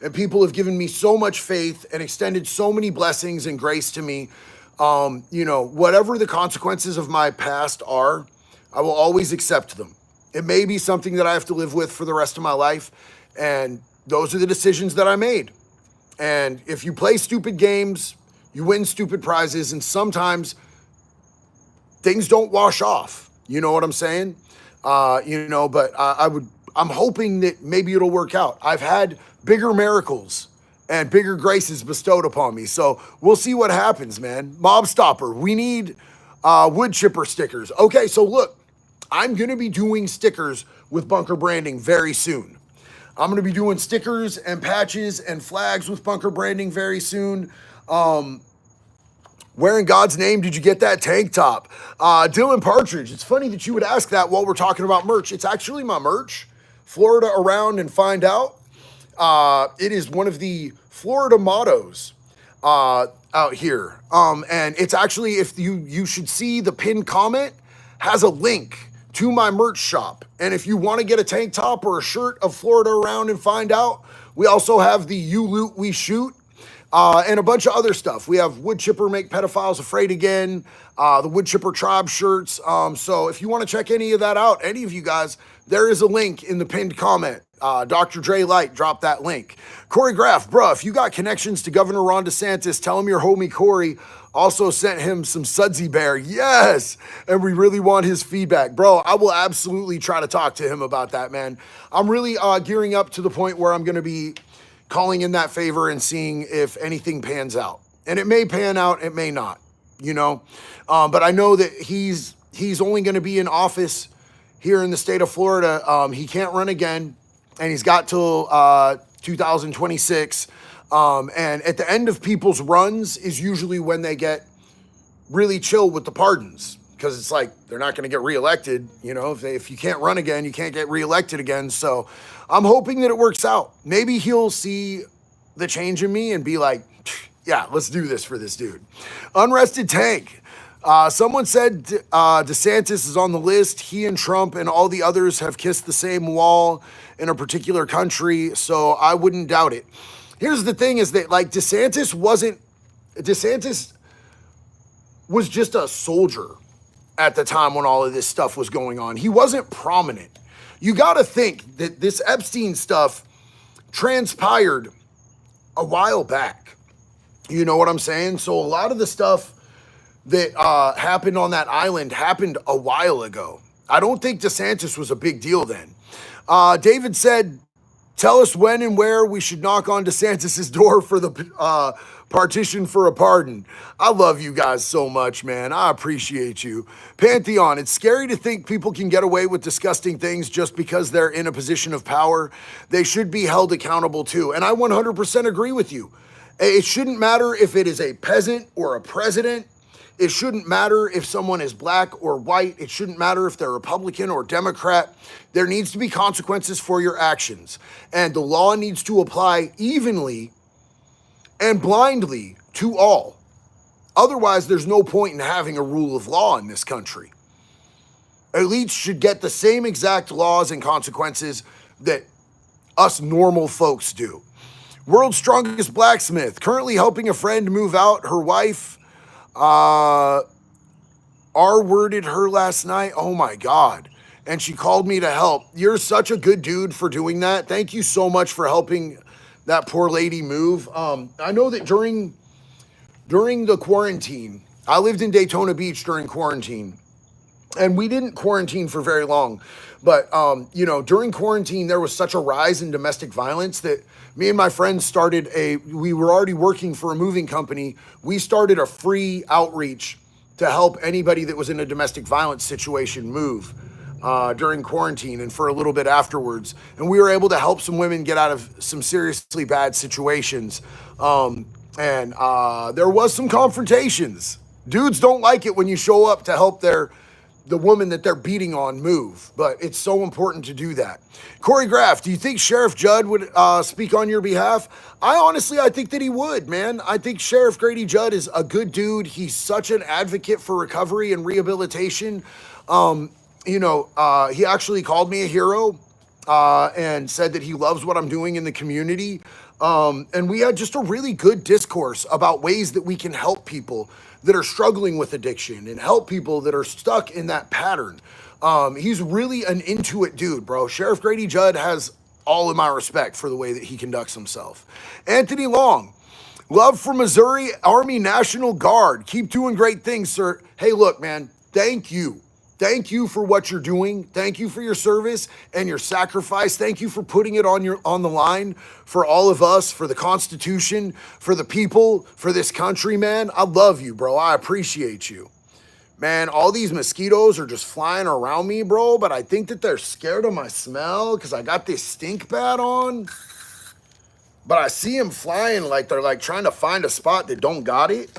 and people have given me so much faith and extended so many blessings and grace to me. Whatever the consequences of my past are, I will always accept them. It may be something that I have to live with for the rest of my life, and those are the decisions that I made. And if you play stupid games, you win stupid prizes, and sometimes things don't wash off. You know what I'm saying? But I'm hoping that maybe it'll work out. I've had bigger miracles and bigger graces bestowed upon me. So we'll see what happens, man. Mob Stopper, we need wood chipper stickers. Okay, so look, I'm going to be doing stickers with Bunker Branding very soon. I'm going to be doing stickers and patches and flags with Bunker Branding very soon. Where in God's name did you get that tank top? Dylan Partridge, it's funny that you would ask that while we're talking about merch. It's actually my merch, Florida Around and Find Out. It is one of the Florida mottos out here. And it's actually, if you should see the pinned comment, has a link to my merch shop. And if you want to get a tank top or a shirt of Florida Around and Find Out, we also have the You Loot, We Shoot, and a bunch of other stuff. We have Wood Chipper Make Pedophiles Afraid Again, the Wood Chipper Tribe shirts. So if you want to check any of that out, any of you guys, there is a link in the pinned comment. Dr. Dre Light dropped that link. Corey Graff, bruh, if you got connections to Governor Ron DeSantis, tell him your homie Corey also sent him some Sudsy Bear. Yes. And we really want his feedback. Bro, I will absolutely try to talk to him about that, man. I'm really gearing up to the point where I'm going to be calling in that favor and seeing if anything pans out. And it may pan out, it may not, But I know that he's only going to be in office here in the state of Florida. He can't run again, and he's got till 2026. And at the end of people's runs is usually when they get really chill with the pardons, because it's like they're not going to get reelected. If you can't run again, you can't get reelected again. So I'm hoping that it works out. Maybe he'll see the change in me and be like, yeah, let's do this for this dude. Unrested Tank. Someone said DeSantis is on the list. He and Trump and all the others have kissed the same wall in a particular country, so I wouldn't doubt it. Here's the thing is that, DeSantis was just a soldier at the time when all of this stuff was going on. He wasn't prominent. You got to think that this Epstein stuff transpired a while back. You know what I'm saying? So a lot of the stuff that happened on that island happened a while ago. I don't think DeSantis was a big deal then. David said, tell us when and where we should knock on DeSantis's door for the partition for a pardon. I love you guys so much, man. I appreciate you. Pantheon, it's scary to think people can get away with disgusting things just because they're in a position of power. They should be held accountable too. And I 100% agree with you. It shouldn't matter if it is a peasant or a president. It shouldn't matter if someone is black or white. It shouldn't matter if they're Republican or Democrat. There needs to be consequences for your actions. And the law needs to apply evenly and blindly to all. Otherwise, there's no point in having a rule of law in this country. Elites should get the same exact laws and consequences that us normal folks do. World's Strongest Blacksmith, currently helping a friend move out. Her wife R-worded her last night. Oh my God. And she called me to help. You're such a good dude for doing that. Thank you so much for helping that poor lady move. I know that during the quarantine, I lived in Daytona Beach during quarantine, and we didn't quarantine for very long. But, during quarantine, there was such a rise in domestic violence that me and my friends we were already working for a moving company. We started a free outreach to help anybody that was in a domestic violence situation move during quarantine and for a little bit afterwards. And we were able to help some women get out of some seriously bad situations. And there was some confrontations. Dudes don't like it when you show up to help the woman that they're beating on move, but it's so important to do that. Corey Graff, do you think Sheriff Judd would speak on your behalf? I think that he would, man. I think Sheriff Grady Judd is a good dude. He's such an advocate for recovery and rehabilitation. He actually called me a hero and said that he loves what I'm doing in the community. And we had just a really good discourse about ways that we can help people that are struggling with addiction and help people that are stuck in that pattern. He's really an intuit dude, bro. Sheriff Grady Judd has all of my respect for the way that he conducts himself. Anthony Long, love for Missouri Army National Guard. Keep doing great things, sir. Hey, look, man, thank you. Thank you for what you're doing. Thank you for your service and your sacrifice. Thank you for putting it on the line for all of us, for the Constitution, for the people, for this country, man. I love you, bro. I appreciate you. Man, all these mosquitoes are just flying around me, bro, but I think that they're scared of my smell because I got this stink bat on. But I see them flying like they're like trying to find a spot that don't got it.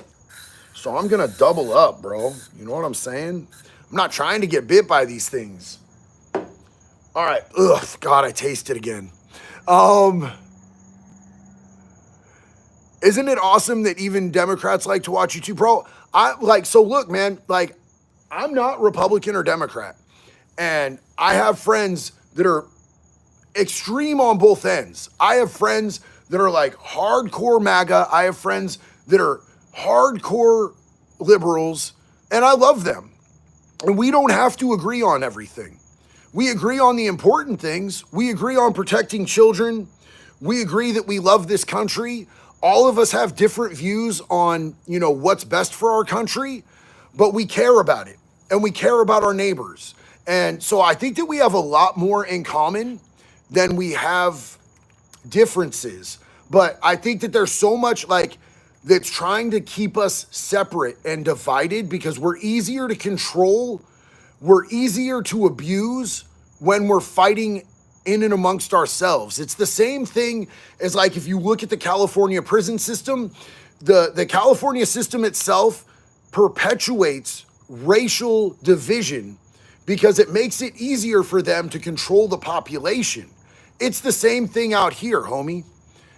So I'm gonna double up, bro. You know what I'm saying? I'm not trying to get bit by these things. All right. Ugh, God, I taste it again. Isn't it awesome that even Democrats like to watch you too, bro? So look, man, like I'm not Republican or Democrat. And I have friends that are extreme on both ends. I have friends that are like hardcore MAGA. I have friends that are hardcore liberals, and I love them. And we don't have to agree on everything. We agree on the important things. We agree on protecting children. We agree that we love this country. All of us have different views on, what's best for our country, but we care about it and we care about our neighbors. And so I think that we have a lot more in common than we have differences. But I think that there's so much that's trying to keep us separate and divided because we're easier to control, we're easier to abuse when we're fighting in and amongst ourselves. It's the same thing as if you look at the California prison system, the California system itself perpetuates racial division because it makes it easier for them to control the population. It's the same thing out here, homie.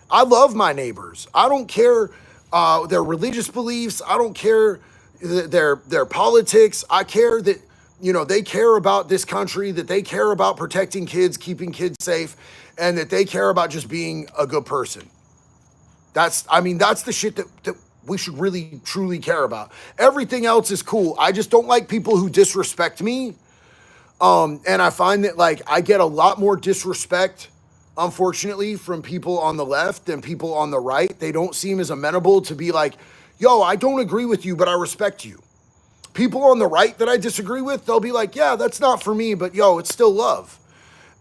I love my neighbors. I don't care their religious beliefs. I don't care their politics. I care that, they care about this country, that they care about protecting kids, keeping kids safe, and that they care about just being a good person. That's the shit that we should really, truly care about. Everything else is cool. I just don't like people who disrespect me. And I find that I get a lot more disrespect, unfortunately, from people on the left than people on the right. They don't seem as amenable to be like, yo, I don't agree with you, but I respect you. People on the right that I disagree with, they'll be like, yeah, that's not for me, but yo, it's still love.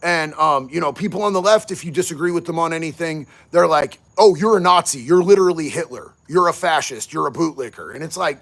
And, people on the left, if you disagree with them on anything, they're like, oh, you're a Nazi. You're literally Hitler. You're a fascist. You're a bootlicker. And it's like,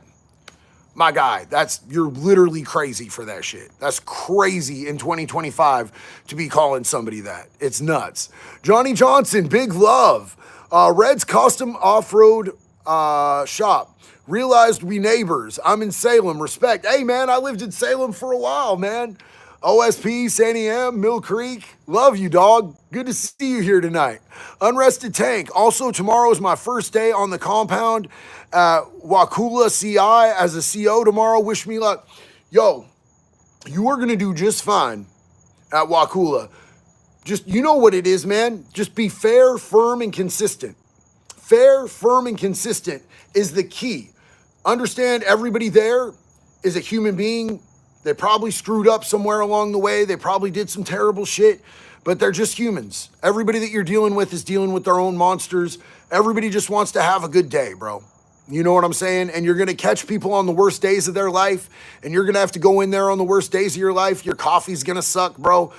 my guy, you're literally crazy for that shit. That's crazy in 2025 to be calling somebody that. It's nuts. Johnny Johnson, big love. Red's Custom Off-Road Shop. Realized we neighbors. I'm in Salem. Respect. Hey, man, I lived in Salem for a while, man. OSP, Sandy M, Mill Creek. Love you, dog. Good to see you here tonight. Unrested Tank. Also, tomorrow is my first day on the compound at Wakula CI as a CO tomorrow. Wish me luck. Yo, you are going to do just fine at Wakula. Just, you know what it is, man. Just be fair, firm, and consistent. Fair, firm, and consistent is the key. Understand everybody there is a human being. They probably screwed up somewhere along the way. They probably did some terrible shit, but they're just humans. Everybody that you're dealing with is dealing with their own monsters. Everybody just wants to have a good day, bro. You know what I'm saying? And you're going to catch people on the worst days of their life, and you're going to have to go in there on the worst days of your life. Your coffee's going to suck, bro.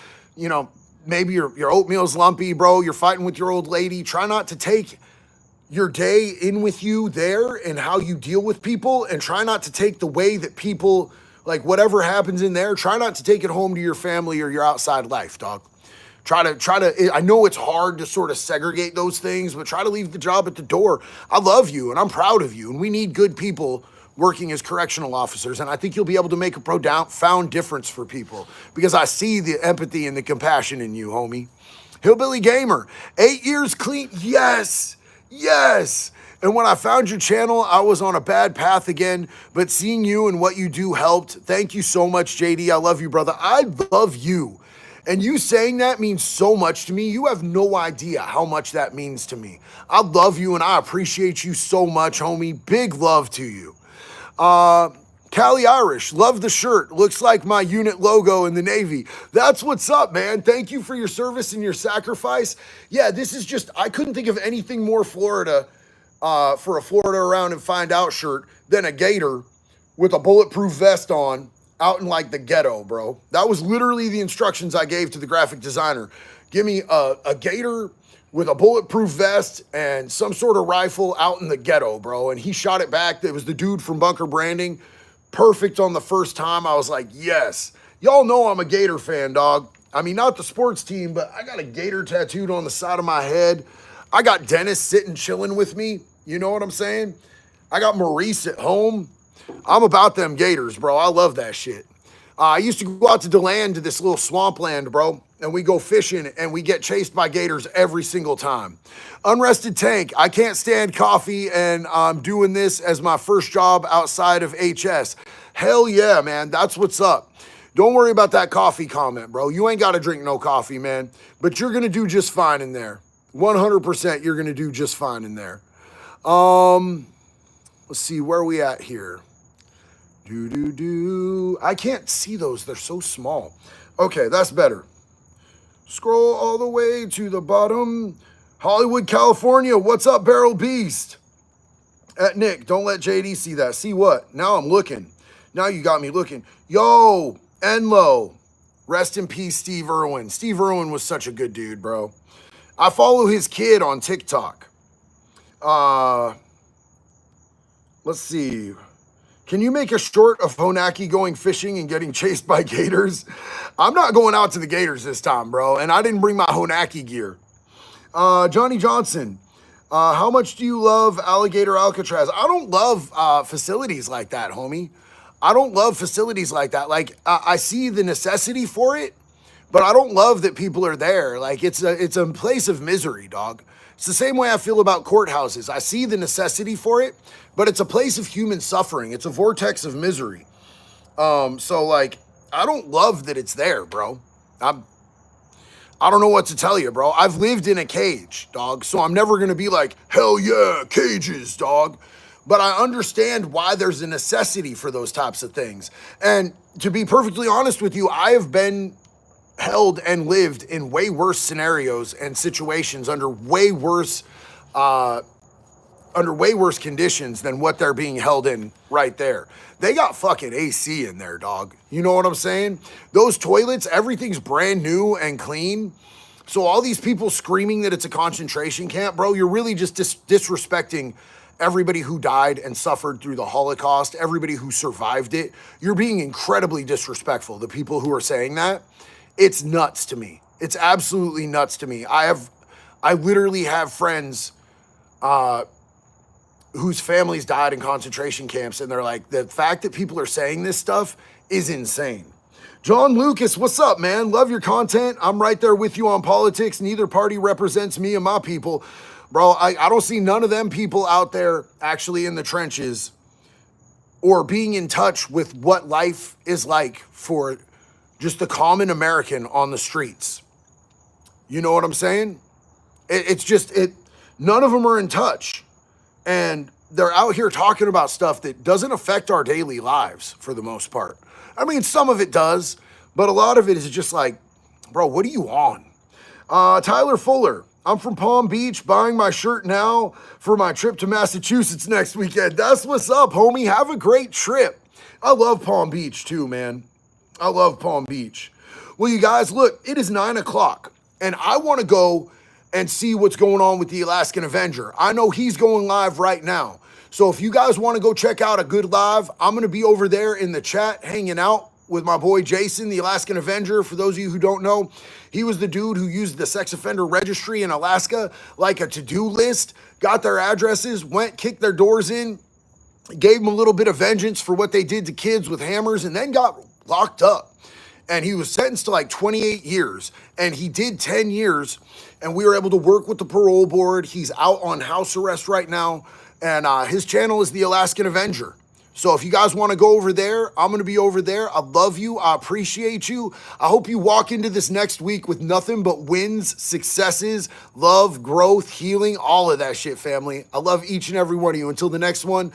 Maybe your oatmeal's lumpy, bro. You're fighting with your old lady. Try not to take your day in with you there and how you deal with people, and try not to take the way that people, whatever happens in there, try not to take it home to your family or your outside life, dog. Try to, I know it's hard to sort of segregate those things, but try to leave the job at the door. I love you and I'm proud of you, and we need good people working as correctional officers, and I think you'll be able to make a profound difference for people because I see the empathy and the compassion in you, homie. Hillbilly Gamer, 8 years clean. Yes. And when I found your channel, I was on a bad path again, but seeing you and what you do helped. Thank you so much, JD. I love you, brother. I love you. And you saying that means so much to me. You have no idea how much that means to me. I love you and I appreciate you so much, homie. Big love to you. Cali Irish, love the shirt. Looks like my unit logo in the Navy. That's what's up, man. Thank you for your service and your sacrifice. Yeah, this is just, I couldn't think of anything more Florida for a Florida Around and Find Out shirt than a gator with a bulletproof vest on out in like the ghetto, bro. That was literally the instructions I gave to the graphic designer. Give me a gator with a bulletproof vest and some sort of rifle out in the ghetto, bro. And he shot it back. It was the dude from Bunker Branding. Perfect on the first time. I was like, yes. Y'all know I'm a Gator fan, dog. I mean, not the sports team, but I got a Gator tattooed on the side of my head. I got Dennis sitting chilling with me. You know what I'm saying? I got Maurice at home. I'm about them Gators, bro. I love that shit. I used to go out to DeLand, to this little swampland, bro, and we go fishing and we get chased by gators every single time. Unrested Tank, I can't stand coffee and I'm doing this as my first job outside of HS. Hell yeah, man. That's what's up. Don't worry about that coffee comment, bro. You ain't got to drink no coffee, man, but you're going to do just fine in there. 100% you're going to do just fine in there. Let's see, where are we at here? I can't see those. They're so small. Okay, that's better. Scroll all the way to the bottom. Hollywood, California. What's up, Barrel Beast? At Nick, don't let JD see that. See what? Now I'm looking. Now you got me looking. Yo, Enlo. Rest in peace, Steve Irwin. Steve Irwin was such a good dude, bro. I follow his kid on TikTok. Let's see. Can you make a short of Honaki going fishing and getting chased by gators? I'm not going out to the gators this time, bro. And I didn't bring my Honaki gear. Johnny Johnson, how much do you love Alligator Alcatraz? I don't love facilities like that, homie. I don't love facilities like that. Like, I see the necessity for it, but I don't love that people are there. Like, it's a place of misery, dog. It's the same way I feel about courthouses. I see the necessity for it, but it's a place of human suffering. It's a vortex of misery. So like, I don't love that it's there, bro. I don't know what to tell you, bro. I've lived in a cage, dog. So I'm never going to be like, hell yeah, cages, dog. But I understand why there's a necessity for those types of things. And to be perfectly honest with you, I have been held and lived in way worse scenarios and situations under way worse conditions than what they're being held in right there. They got fucking AC in there, dog. You know what I'm saying? Those toilets, everything's brand new and clean. So all these people screaming that it's a concentration camp, bro, you're really just disrespecting everybody who died and suffered through the Holocaust, everybody who survived it. You're being incredibly disrespectful, the people who are saying that. It's nuts to me. It's absolutely nuts to me. I literally have friends whose families died in concentration camps, and they're like, the fact that people are saying this stuff is insane. John Lucas, what's up, man? Love your content. I'm right there with you on politics. Neither party represents me and my people. Bro, I don't see none of them people out there actually in the trenches or being in touch with what life is like for just the common American on the streets. You know what I'm saying? None of them are in touch. And they're out here talking about stuff that doesn't affect our daily lives for the most part. I mean, some of it does, but a lot of it is just like, bro, what are you on? Tyler Fuller, I'm from Palm Beach, buying my shirt now for my trip to Massachusetts next weekend. That's what's up, homie. Have a great trip. I love Palm Beach too, man. I love Palm Beach. Well, you guys, look, it is 9 o'clock, and I want to go and see what's going on with the Alaskan Avenger. I know he's going live right now. So if you guys want to go check out a good live, I'm going to be over there in the chat hanging out with my boy Jason, the Alaskan Avenger. For those of you who don't know, he was the dude who used the sex offender registry in Alaska like a to-do list, got their addresses, went, kicked their doors in, gave them a little bit of vengeance for what they did to kids with hammers, and then got locked up. And he was sentenced to like 28 years, and he did 10 years, and we were able to work with the parole board. He's out on house arrest right now, and his channel is the Alaskan Avenger. So if you guys want to go over there, I'm going to be over there. I love you. I appreciate you. I hope you walk into this next week with nothing but wins, successes, love, growth, healing, all of that shit, family. I love each and every one of you. Until the next one,